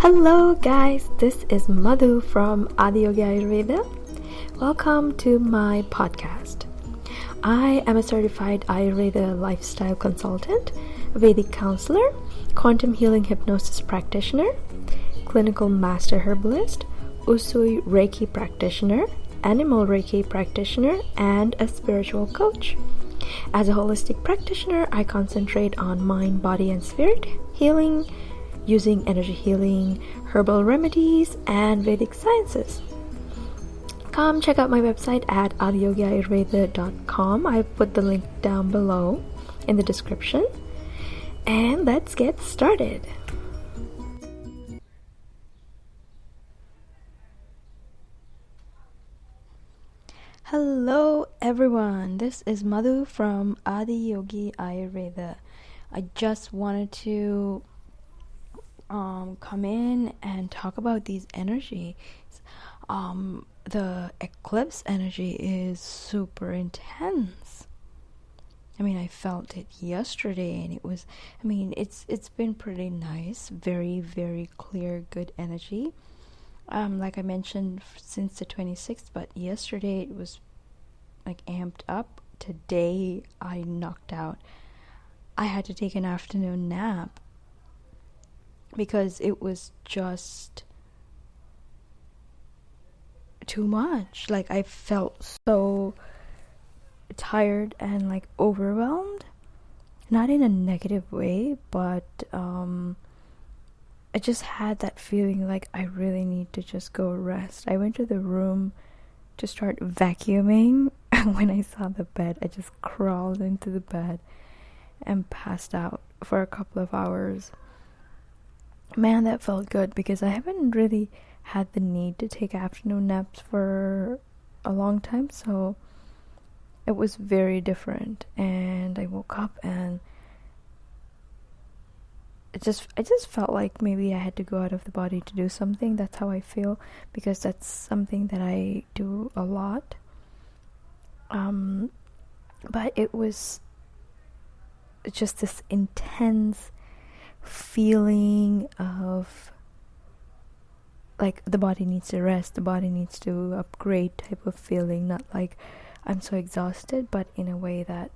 Hello guys, this is Madhu from AdiYogiAyurveda. Welcome to my podcast. I am a certified Ayurveda lifestyle consultant, Vedic counselor, quantum healing hypnosis practitioner, clinical master herbalist, Usui Reiki practitioner, animal Reiki practitioner, and a spiritual coach. As a holistic practitioner, I concentrate on mind, body, and spirit healing, using energy healing, herbal remedies, and Vedic sciences. Come check out my website at AdiYogiAyurveda.com. I put the link down below in the description. And let's get started. Hello everyone, this is Madhu from AdiYogiAyurveda. I just wanted to come in and talk about these energies. The eclipse energy is super intense. I felt it yesterday, and it's been pretty nice. Very, very clear, good energy. Like I mentioned, since the 26th, but yesterday it was like amped up. Today I knocked out. I had to take an afternoon nap because it was just too much. Like, I felt so tired and like overwhelmed, not in a negative way, but I just had that feeling like I really need to just go rest. I went to the room to start vacuuming, and when I saw the bed, I just crawled into the bed and passed out for a couple of hours. Man, that felt good, because I haven't really had the need to take afternoon naps for a long time, so it was very different. And I woke up and I just felt like maybe I had to go out of the body to do something. That's how I feel, because that's something that I do a lot. But it was just this intense feeling of like the body needs to rest, the body needs to upgrade type of feeling. Not like I'm so exhausted, but in a way that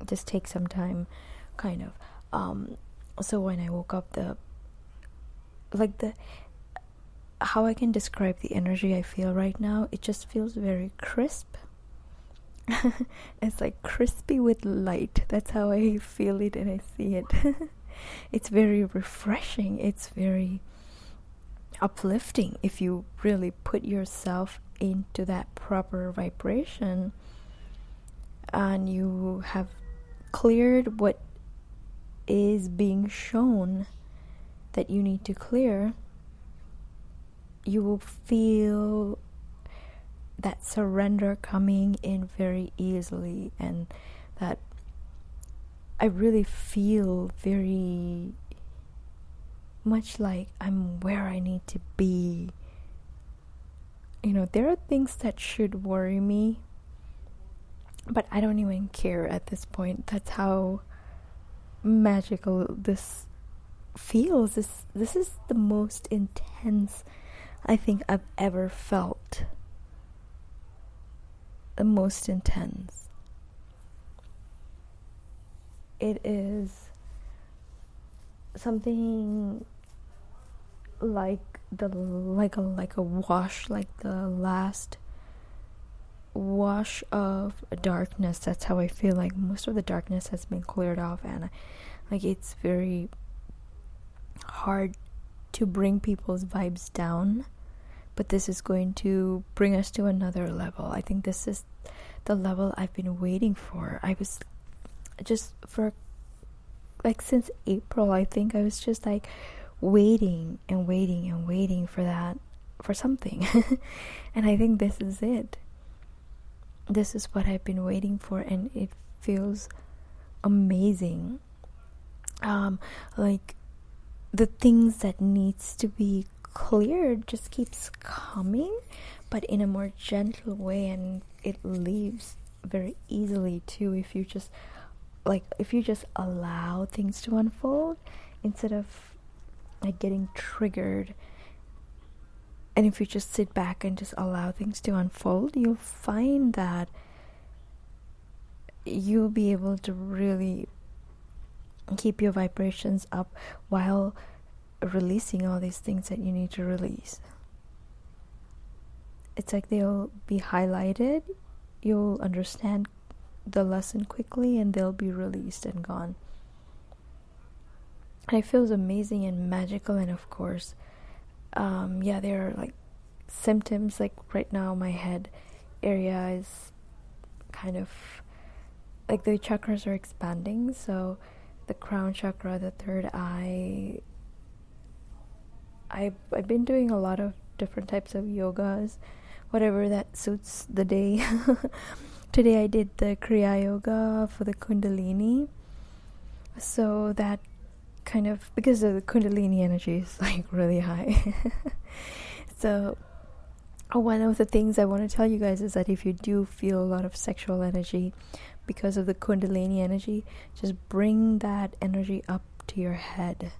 just takes some time, kind of. So when I woke up, how I can describe the energy I feel right now, it just feels very crisp. It's like crispy with light. That's how I feel it and I see it. It's very refreshing. It's very uplifting if you really put yourself into that proper vibration and you have cleared what is being shown that you need to clear. You will feel that surrender coming in very easily, and that I really feel very much like I'm where I need to be. There are things that should worry me, but I don't even care at this point. That's how magical this feels. This is the most intense I think I've ever felt. The most intense. It is something like a wash, like the last wash of darkness. That's how I feel. Like most of the darkness has been cleared off, and like it's very hard to bring people's vibes down, but this is going to bring us to another level. I think this is the level I've been waiting for. I was just for like since April, I think I was just like waiting and waiting and waiting for that, for something. And I think this is it. This is what I've been waiting for, and it feels amazing. Like the things that needs to be cleared just keeps coming, but in a more gentle way, and it leaves very easily too, if you just allow things to unfold instead of like getting triggered. And if you just sit back and just allow things to unfold, you'll find that you'll be able to really keep your vibrations up while releasing all these things that you need to release. It's like they'll be highlighted, you'll understand the lesson quickly, and they'll be released and gone. And it feels amazing and magical. And of course, there are like symptoms. Like right now my head area is kind of like the chakras are expanding. So the crown chakra, the third eye, I've been doing a lot of different types of yogas, whatever that suits the day. Today I did the Kriya Yoga for the Kundalini. So that kind of, because the Kundalini energy is like really high. So one of the things I want to tell you guys is that if you do feel a lot of sexual energy because of the Kundalini energy, just bring that energy up to your head.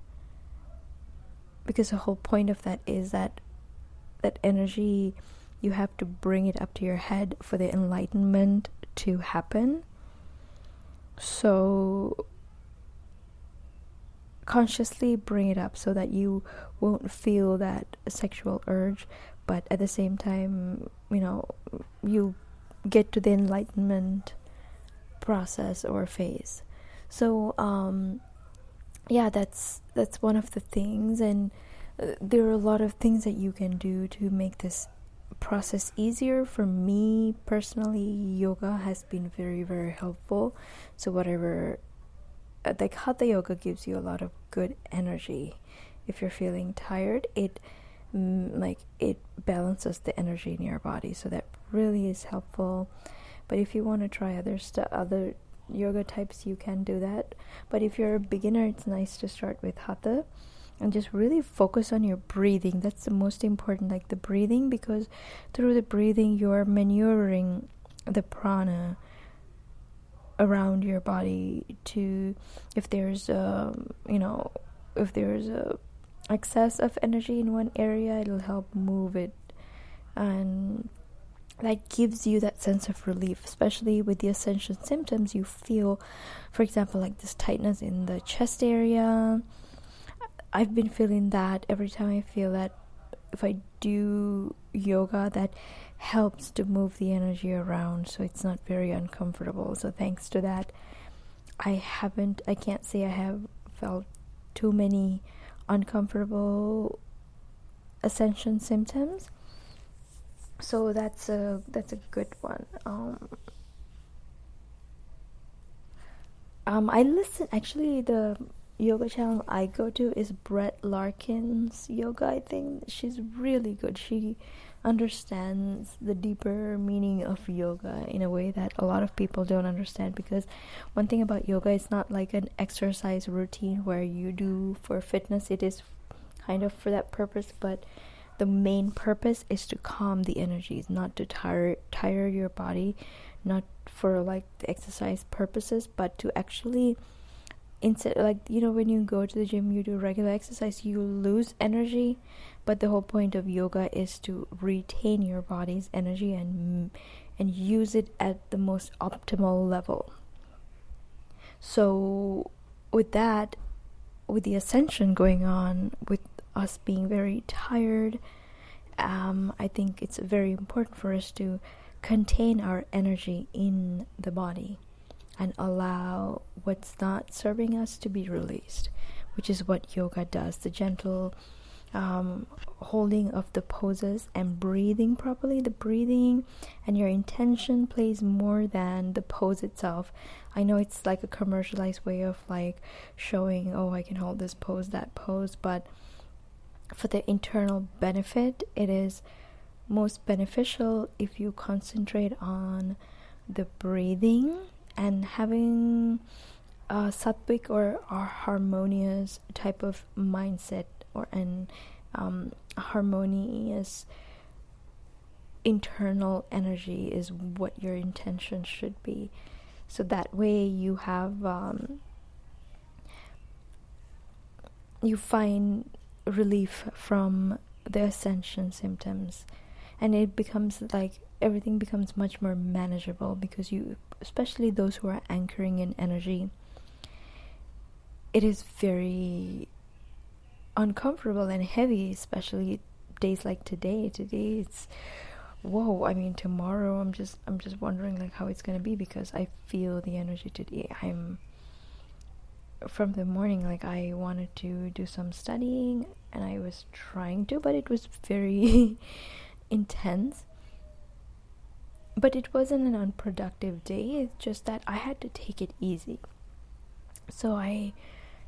Because the whole point of that is that energy, you have to bring it up to your head for the enlightenment to happen. So consciously bring it up so that you won't feel that sexual urge, but at the same time, you get to the enlightenment process or phase. So that's one of the things. And there are a lot of things that you can do to make this process easier. For me personally, yoga has been very, very helpful. So whatever, like hatha yoga gives you a lot of good energy. If you're feeling tired, it balances the energy in your body, so that really is helpful. But if you want to try other yoga types, you can do that. But if you're a beginner, it's nice to start with hatha and just really focus on your breathing. That's the most important, like the breathing, because through the breathing you're maneuvering the prana around your body to, if there's a excess of energy in one area, it'll help move it, and that gives you that sense of relief. Especially with the Ascension symptoms, you feel, for example, like this tightness in the chest area. I've been feeling that every time I feel that. If I do yoga, that helps to move the energy around, so it's not very uncomfortable. So thanks to that, I can't say I have felt too many uncomfortable Ascension symptoms. So that's a good one. I listen, actually the yoga channel I go to is Brett Larkin's yoga. I think she's really good. She understands the deeper meaning of yoga in a way that a lot of people don't understand, because one thing about yoga, it's not like an exercise routine where you do for fitness. It is kind of for that purpose, but the main purpose is to calm the energies, not to tire your body, not for like the exercise purposes, but to actually, instead, like, when you go to the gym, you do regular exercise, you lose energy, but the whole point of yoga is to retain your body's energy and use it at the most optimal level. So with that, with the Ascension going on, with us being very tired, I think it's very important for us to contain our energy in the body and allow what's not serving us to be released, which is what yoga does. The gentle holding of the poses and breathing properly. The breathing and your intention plays more than the pose itself. I know it's like a commercialized way of like showing, oh, I can hold this pose, that pose, but for the internal benefit, it is most beneficial if you concentrate on the breathing and having a sattvic or a harmonious type of mindset, or an harmonious internal energy is what your intention should be. So that way you have you find relief from the Ascension symptoms, and it becomes like everything becomes much more manageable, because you, especially those who are anchoring in energy, it is very uncomfortable and heavy, especially days like today. It's whoa. I mean, tomorrow I'm just wondering like how it's gonna be, because I feel the energy today. I'm from the morning, like I wanted to do some studying, and I was trying to, but it was very intense. But it wasn't an unproductive day. It's just that I had to take it easy. So I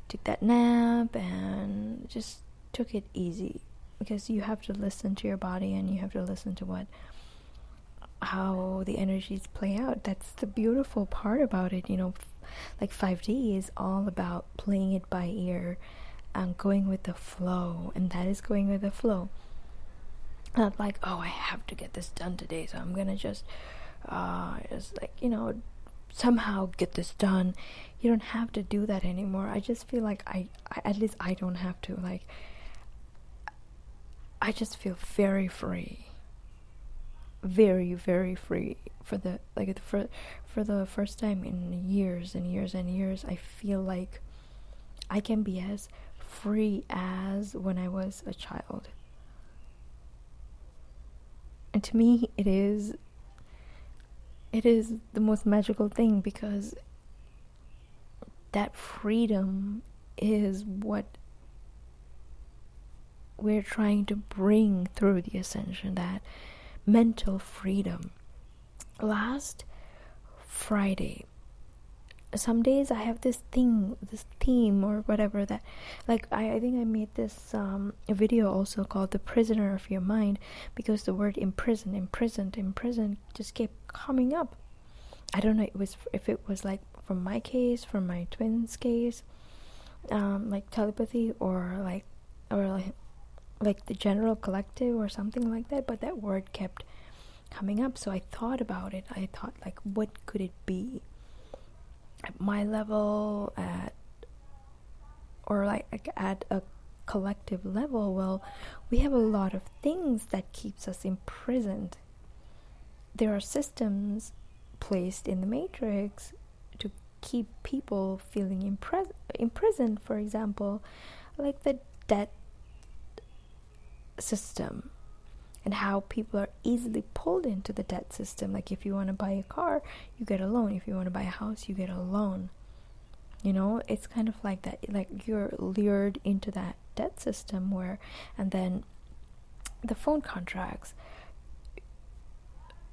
took that nap and just took it easy, because you have to listen to your body, and you have to listen to how the energies play out. That's the beautiful part about it, like 5D is all about playing it by ear and going with the flow, and that is going with the flow. Not like, oh, I have to get this done today, so I'm gonna just somehow get this done. You don't have to do that anymore. I just feel like I at least I don't have to. Like, I just feel very free, very, very free for the first time in years and years and years. I feel like I can be as free as when I was a child. And to me, it is the most magical thing, because that freedom is what we're trying to bring through the Ascension, that mental freedom. Last Friday, some days I have this theme or whatever, that like I think I made this a video also called The Prisoner of Your Mind, because the word imprisoned just kept coming up. I don't know if it was like from my case, from my twins' case, like telepathy, or like the general collective or something like that, but that word kept coming up. So I thought about it. I thought, like, what could it be at my level, at a collective level? Well, we have a lot of things that keeps us imprisoned. There are systems placed in the matrix to keep people feeling imprisoned. For example, like the debt system, and how people are easily pulled into the debt system. Like, if you want to buy a car, you get a loan. If you want to buy a house, you get a loan. It's kind of like that. Like, you're lured into that debt system and then the phone contracts.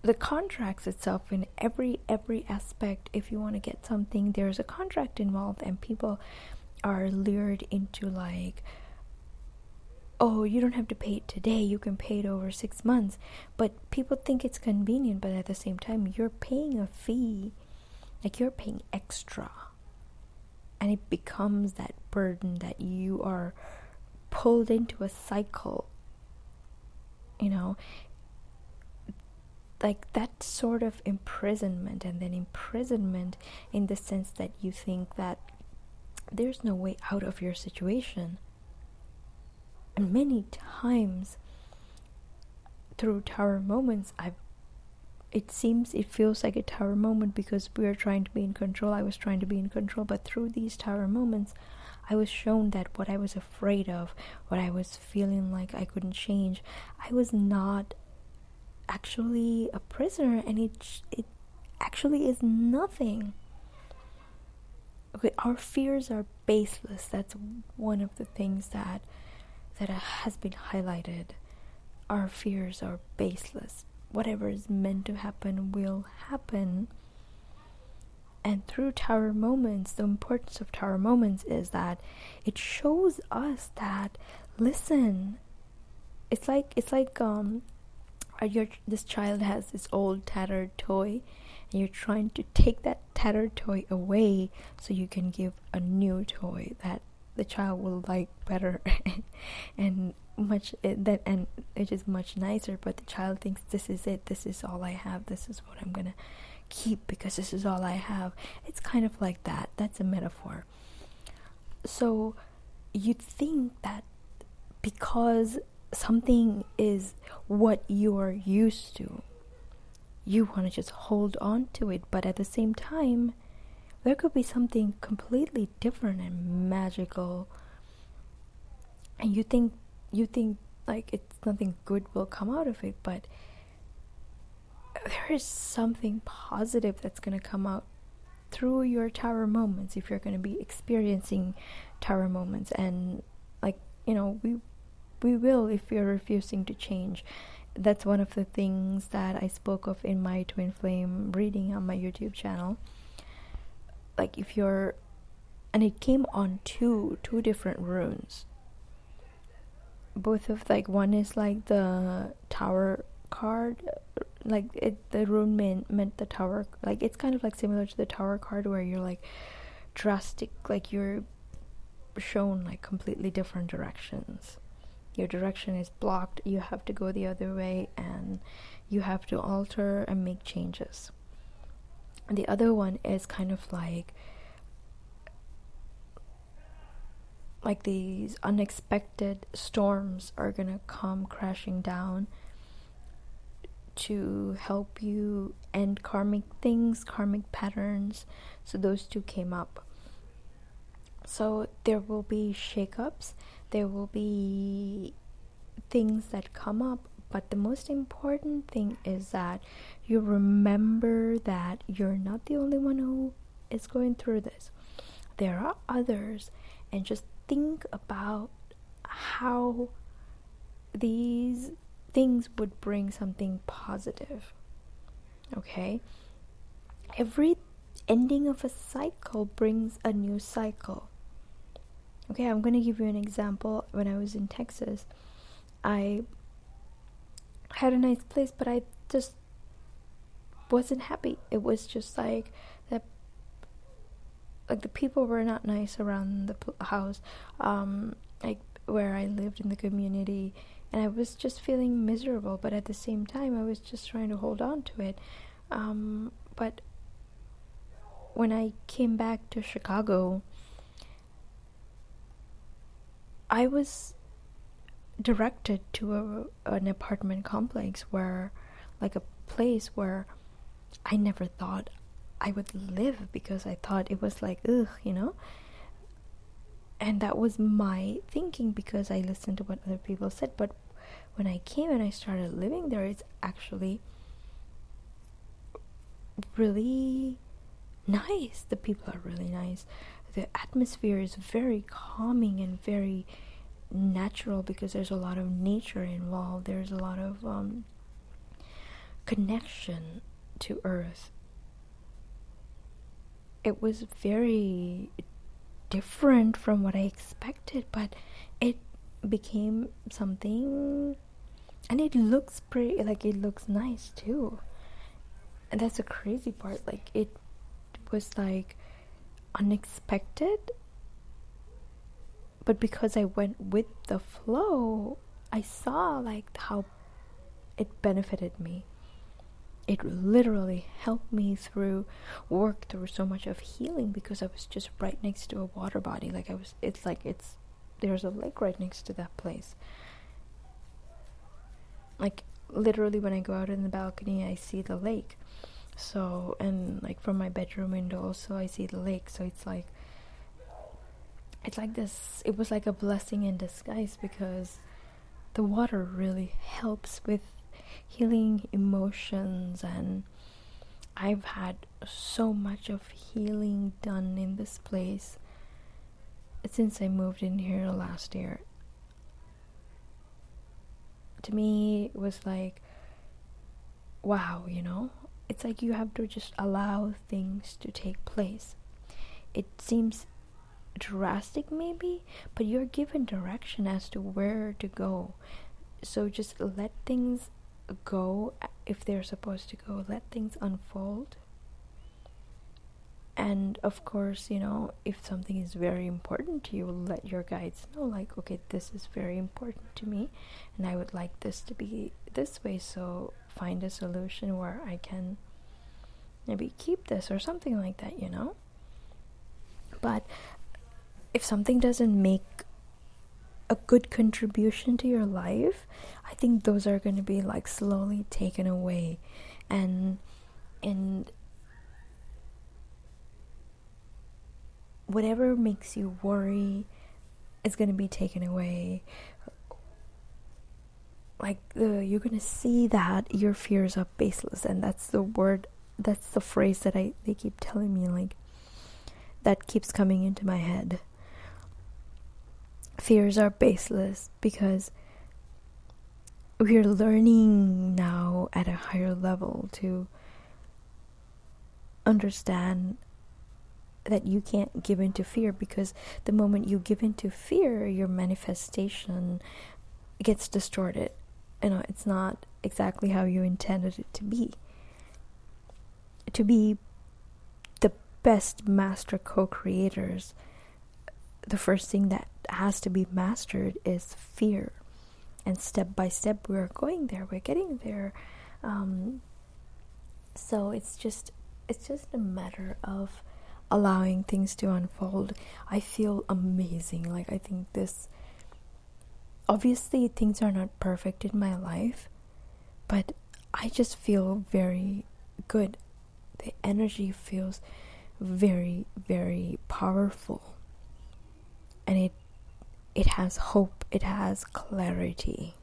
The contracts itself, in every aspect, if you want to get something, there's a contract involved, and people are lured into like, oh, you don't have to pay it today, you can pay it over 6 months. But people think it's convenient, but at the same time, you're paying a fee. Like, you're paying extra. And it becomes that burden that you are pulled into a cycle. Like that sort of imprisonment, and then imprisonment in the sense that you think that there's no way out of your situation. And many times through tower moments, it feels like a tower moment, because we are trying to be in control. I was trying to be in control, but through these tower moments, I was shown that what I was afraid of, what I was feeling like I couldn't change, I was not actually a prisoner, and it actually is nothing. Okay, our fears are baseless. That's one of the things that has been highlighted. Our fears are baseless. Whatever is meant to happen will happen. And through tower moments, the importance of tower moments is that it shows us that, listen, it's like this child has this old tattered toy, and you're trying to take that tattered toy away so you can give a new toy that the child will like better and it is much nicer. But the child thinks, this is it, this is all I have, this is what I'm gonna keep because this is all I have. It's kind of like that. That's a metaphor. So you'd think that because something is what you're used to, you want to just hold on to it. But at the same time, there could be something completely different and magical, and you think like it's nothing good will come out of it, but there is something positive that's going to come out through your tower moments, if you're going to be experiencing tower moments. And like, you know, we will, if you're refusing to change. That's one of the things that I spoke of in my twin flame reading on my YouTube channel. Like, if you're, and it came on two different runes, both of, like, one is like the tower card, like the rune meant the tower, like it's kind of like similar to the tower card, where you're like drastic, like you're shown like completely different directions. Your direction is blocked, you have to go the other way, and you have to alter and make changes. And the other one is kind of like these unexpected storms are gonna come crashing down to help you end karmic things, karmic patterns. So those two came up. So there will be shakeups, there will be things that come up, but the most important thing is that you remember that you're not the only one who is going through this. There are others, and just think about how these things would bring something positive. Okay? Every ending of a cycle brings a new cycle. Okay, I'm going to give you an example. When I was in Texas, I had a nice place, but I just wasn't happy. It was just like that, like the people were not nice around the house, like where I lived in the community, and I was just feeling miserable. But at the same time, I was just trying to hold on to it. But when I came back to Chicago, I was directed to an apartment complex, where, like, a place where I never thought I would live, because I thought it was like, ugh, you know. And that was my thinking, because I listened to what other people said. But when I came and I started living there, it's actually really nice. The people are really nice. The atmosphere is very calming and very natural, because there's a lot of nature involved. There's a lot of connection to earth. It was very different from what I expected, but it became something, and it looks pretty, like it looks nice too. And that's the crazy part. Like, it was like unexpected, but because I went with the flow, I saw like how it benefited me. It literally helped me work through so much of healing, because I was just right next to a water body. Like, there's a lake right next to that place. Like, literally when I go out in the balcony, I see the lake. So, and like from my bedroom window also, I see the lake. So it's like this, it was like a blessing in disguise, because the water really helps with healing emotions. And I've had so much of healing done in this place since I moved in here last year. To me, it was like, wow, you know? It's like you have to just allow things to take place. It seems drastic maybe, but you're given direction as to where to go. So just let things go if they're supposed to go. Let things unfold. And of course, you know, if something is very important to you, let your guides know, like, okay, this is very important to me, and I would like this to be this way, so find a solution where I can maybe keep this or something like that, you know. But if something doesn't make a good contribution to your life, I think those are going to be like slowly taken away, and whatever makes you worry is going to be taken away. Like you're going to see that your fears are baseless, and that's the phrase that they keep telling me, like that keeps coming into my head. Fears are baseless because we're learning now at a higher level to understand that you can't give into fear, because the moment you give into fear, your manifestation gets distorted. It's not exactly how you intended it to be. To be the best master co-creators, the first thing that has to be mastered is fear. And step by step, we're going there. We're getting there. So it's just a matter of allowing things to unfold. I feel amazing. Like, I think obviously things are not perfect in my life, but I just feel very good. The energy feels very, very powerful. And it has hope. It has clarity.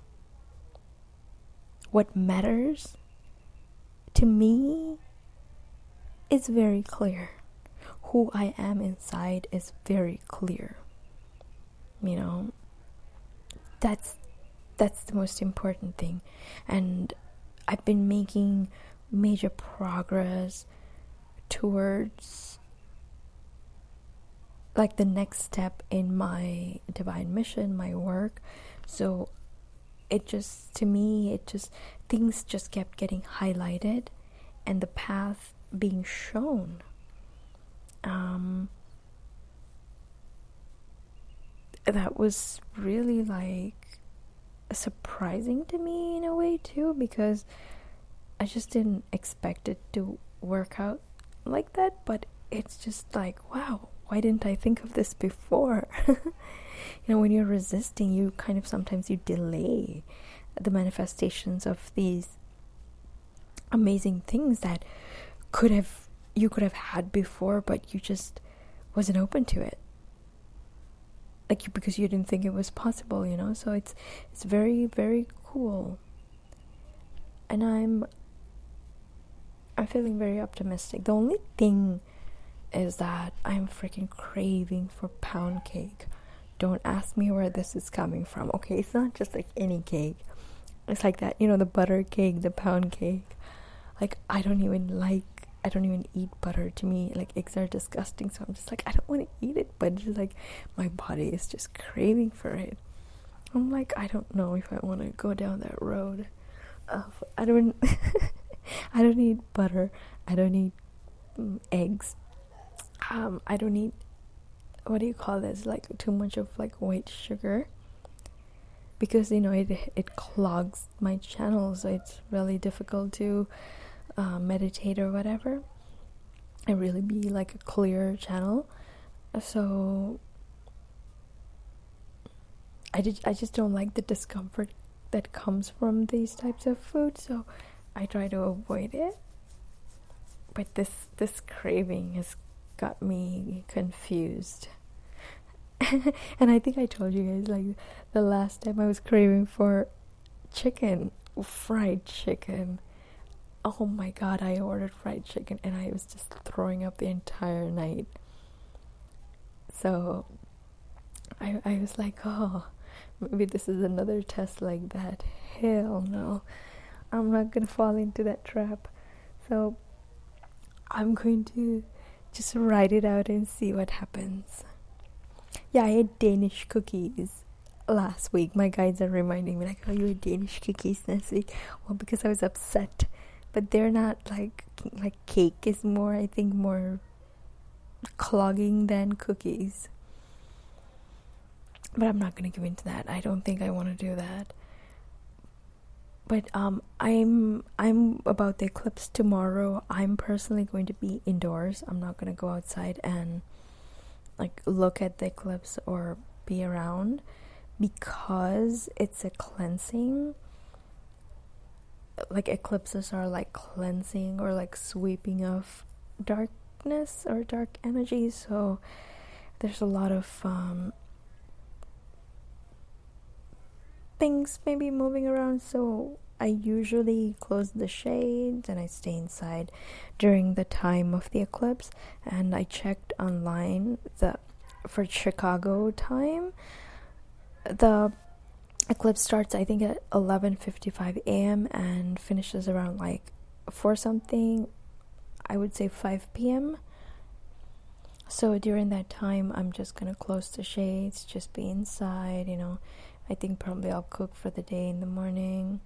What matters to me is very clear. Who I am inside is very clear. That's the most important thing. And I've been making major progress towards like the next step in my divine mission, my work. So things just kept getting highlighted and the path being shown. That was really like surprising to me in a way too, because I just didn't expect it to work out like that. But it's just like, wow, why didn't I think of this before? When you're resisting, you kind of sometimes you delay the manifestations of these amazing things that you could have had before, but you just wasn't open to it, because you didn't think it was possible. So it's very, very cool, and I'm feeling very optimistic. The only thing is that I'm freaking craving for pound cake. Don't ask me where this is coming from. Okay, it's not just like any cake. It's like that, the butter cake, the pound cake. Like, I don't even eat butter. To me, like, eggs are disgusting, so I'm just like, I don't want to eat it, but it's just like my body is just craving for it. I'm like, I don't know if I want to go down that road of I don't need butter, I don't need eggs, I don't need, what do you call this, like too much of like white sugar, because it clogs my channel, so it's really difficult to meditate or whatever and really be like a clear channel. So I just don't like the discomfort that comes from these types of food, so I try to avoid it. But this craving has got me confused. And I think I told you guys, like, the last time I was craving for chicken, fried chicken. Oh my god, I ordered fried chicken and I was just throwing up the entire night. So I was like, oh, maybe this is another test like that. Hell no, I'm not gonna fall into that trap. So I'm going to just write it out and see what happens. Yeah, I ate Danish cookies last week. My guides are reminding me, like, oh, you ate Danish cookies last week. Well, because I was upset. But they're not like cake is more, I think, more clogging than cookies. But I'm not going to give into that. I don't think I want to do that. But I'm about the eclipse tomorrow. I'm personally going to be indoors. I'm not going to go outside and like look at the eclipse or be around, because it's a cleansing, like eclipses are like cleansing or like sweeping of darkness or dark energy, so there's a lot of things maybe moving around, so I usually close the shades and I stay inside during the time of the eclipse. And I checked online for Chicago time, the eclipse starts I think at 11:55 a.m. and finishes around like 4 something, I would say 5 p.m. So during that time I'm just gonna close the shades, just be inside, I think probably I'll cook for the day in the morning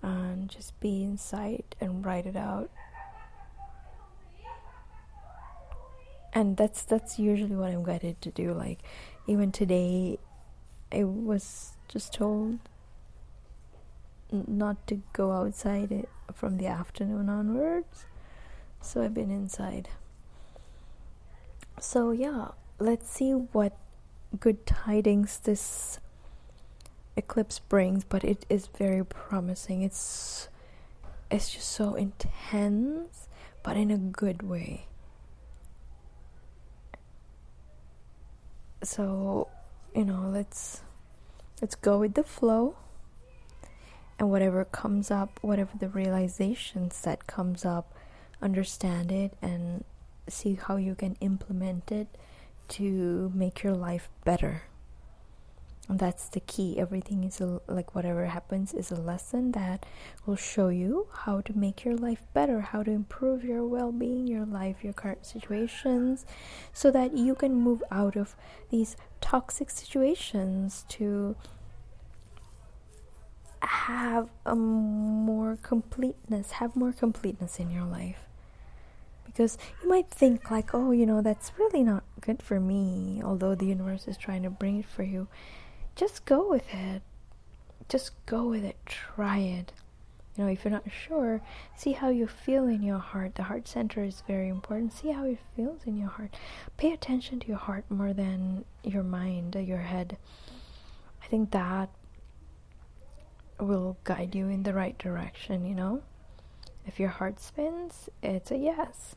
and just be inside and write it out. And that's usually what I'm guided to do. Like even today I was just told not to go outside from the afternoon onwards, so I've been inside. So yeah, let's see what good tidings this eclipse brings, but it is very promising. It's just so intense, but in a good way. So let's go with the flow, and whatever comes up, whatever the realizations that comes up, understand it and see how you can implement it to make your life better. And that's the key. Everything is like whatever happens is a lesson that will show you how to make your life better, how to improve your well-being, your life, your current situations, so that you can move out of these toxic situations to have more completeness in your life. Because you might think like, that's really not good for me, although the universe is trying to bring it for you. Just go with it. Try it. If you're not sure, see how you feel in your heart. The heart center is very important. See how it feels in your heart. Pay attention to your heart more than your mind, your head. I think that will guide you in the right direction, If your heart spins, it's a yes.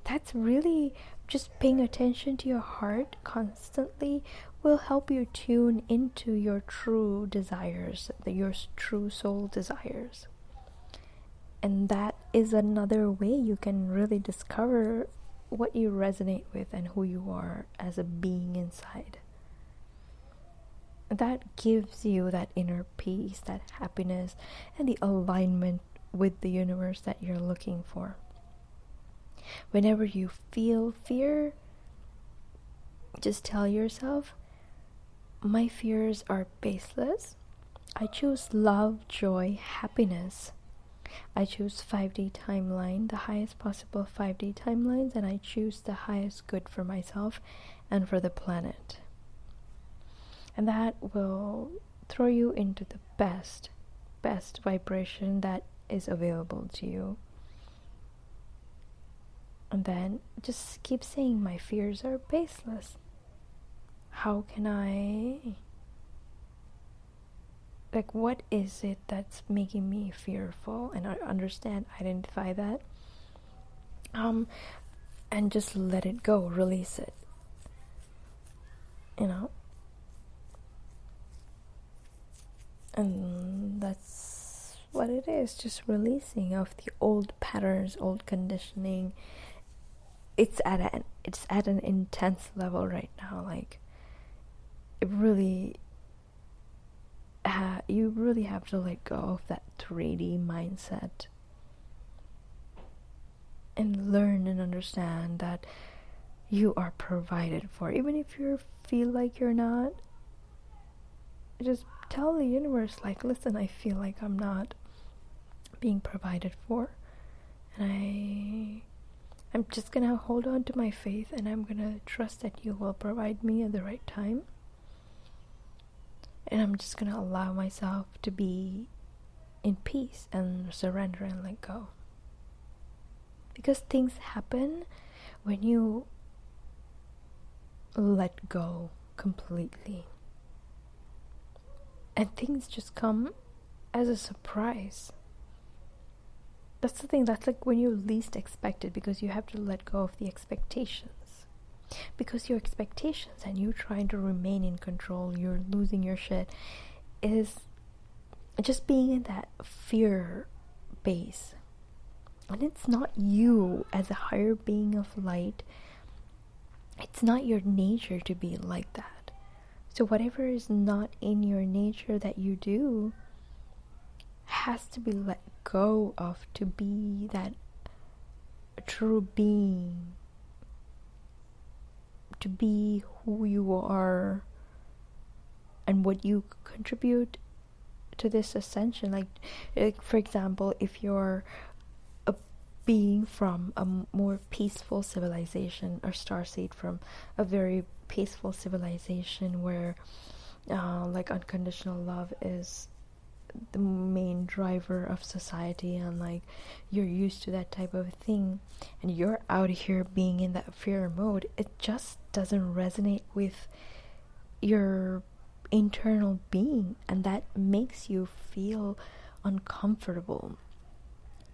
That's really just paying attention to your heart constantly will help you tune into your true desires, your true soul desires. And that is another way you can really discover what you resonate with and who you are as a being inside. That gives you that inner peace, that happiness, and the alignment with the universe that you're looking for. Whenever you feel fear, just tell yourself, my fears are baseless. I choose love, joy, happiness. I choose 5D timeline, the highest possible 5D timelines, and I choose the highest good for myself and for the planet. And that will throw you into the best vibration that is available to you. And then just keep saying, my fears are baseless. How can I, what is it that's making me fearful? And I understand, identify that. And just let it go, release it. And that's what it is, just releasing of the old patterns, old conditioning. It's at an intense level right now. Like, it really, you really have to let go of that 3D mindset and learn and understand that you are provided for. Even if you feel like you're not, just tell the universe, like, listen, I feel like I'm not being provided for, and I'm just gonna hold on to my faith, and I'm gonna trust that you will provide me at the right time. And I'm just gonna allow myself to be in peace and surrender and let go. Because things happen when you let go completely. and things just come as a surprise. That's the thing, that's like when you least expect it, because you have to let go of the expectations. Because your expectations and you trying to remain in control, you're losing your shit, is just being in that fear base. And it's not you as a higher being of light. It's not your nature to be like that. So whatever is not in your nature that you do has to be let go of, to be that true being, to be who you are and what you contribute to this ascension. Like for example, if you're a being from a more peaceful civilization, or starseed from a very peaceful civilization where like unconditional love is the main driver of society, and like you're used to that type of thing, and you're out here being in that fear mode, it just doesn't resonate with your internal being, and that makes you feel uncomfortable.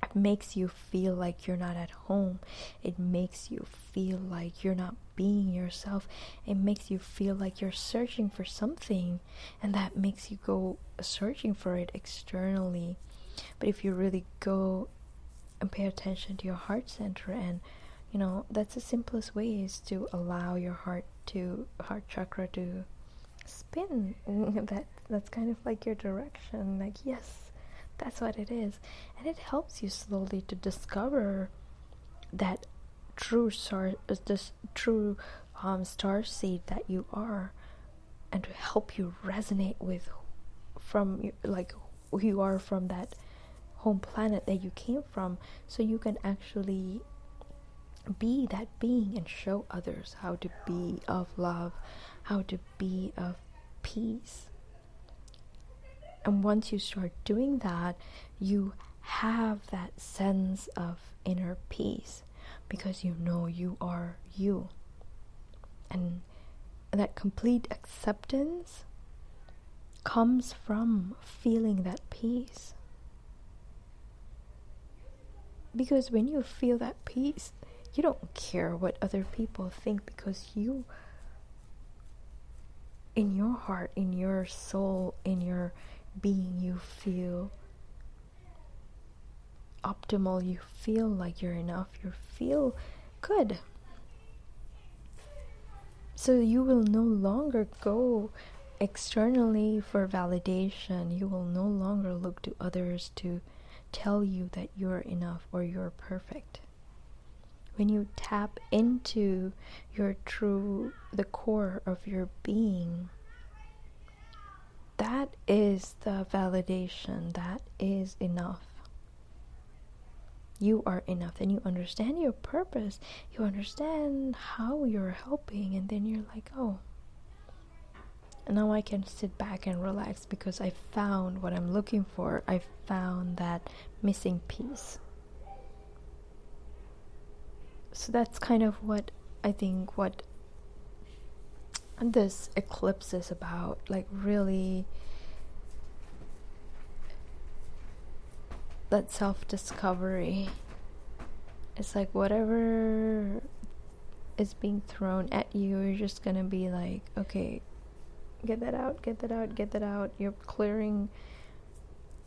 It makes you feel like you're not at home. It makes you feel like you're not being yourself. It makes you feel like you're searching for something, and that makes you go searching for it externally. But if you really go and pay attention to your heart center, and that's the simplest way, is to allow your heart chakra to spin. That's kind of like your direction, like, yes, that's what it is. And it helps you slowly to discover that true star seed that you are, and to help you resonate with like who you are from that home planet that you came from, so you can actually be that being and show others how to be of love, how to be of peace. And once you start doing that, you have that sense of inner peace, because you know you are you. And that complete acceptance comes from feeling that peace. Because when you feel that peace, you don't care what other people think, because you, in your heart, in your soul, in your being, you feel optimal, you feel like you're enough, you feel good. So you will no longer go externally for validation. You will no longer look to others to tell you that you're enough or you're perfect. When you tap into the core of your being, that is the validation, that is enough. You are enough. Then you understand your purpose, you understand how you're helping, and then you're like, oh, now I can sit back and relax, because I found what I'm looking for. I found that missing piece. So that's kind of what I think what this eclipse is about, like really that self-discovery. It's like whatever is being thrown at you, you're just gonna be like, okay, get that out, get that out, get that out. You're clearing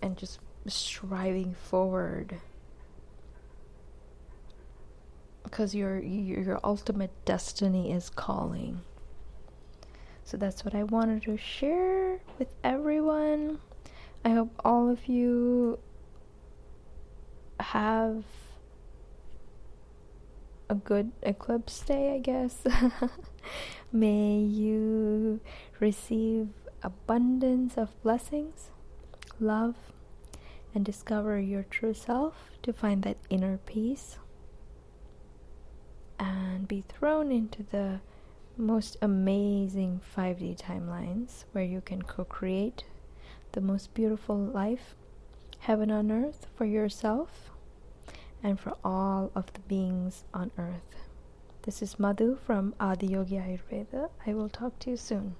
and just striving forward, because your ultimate destiny is calling. So that's what I wanted to share with everyone. I hope all of you have a good eclipse day, I guess. May you receive abundance of blessings, love, and discover your true self to find that inner peace, and be thrown into the most amazing 5D timelines where you can co-create the most beautiful life, heaven on earth, for yourself and for all of the beings on earth. This is Madhu from AdiYogiAyurveda. I will talk to you soon.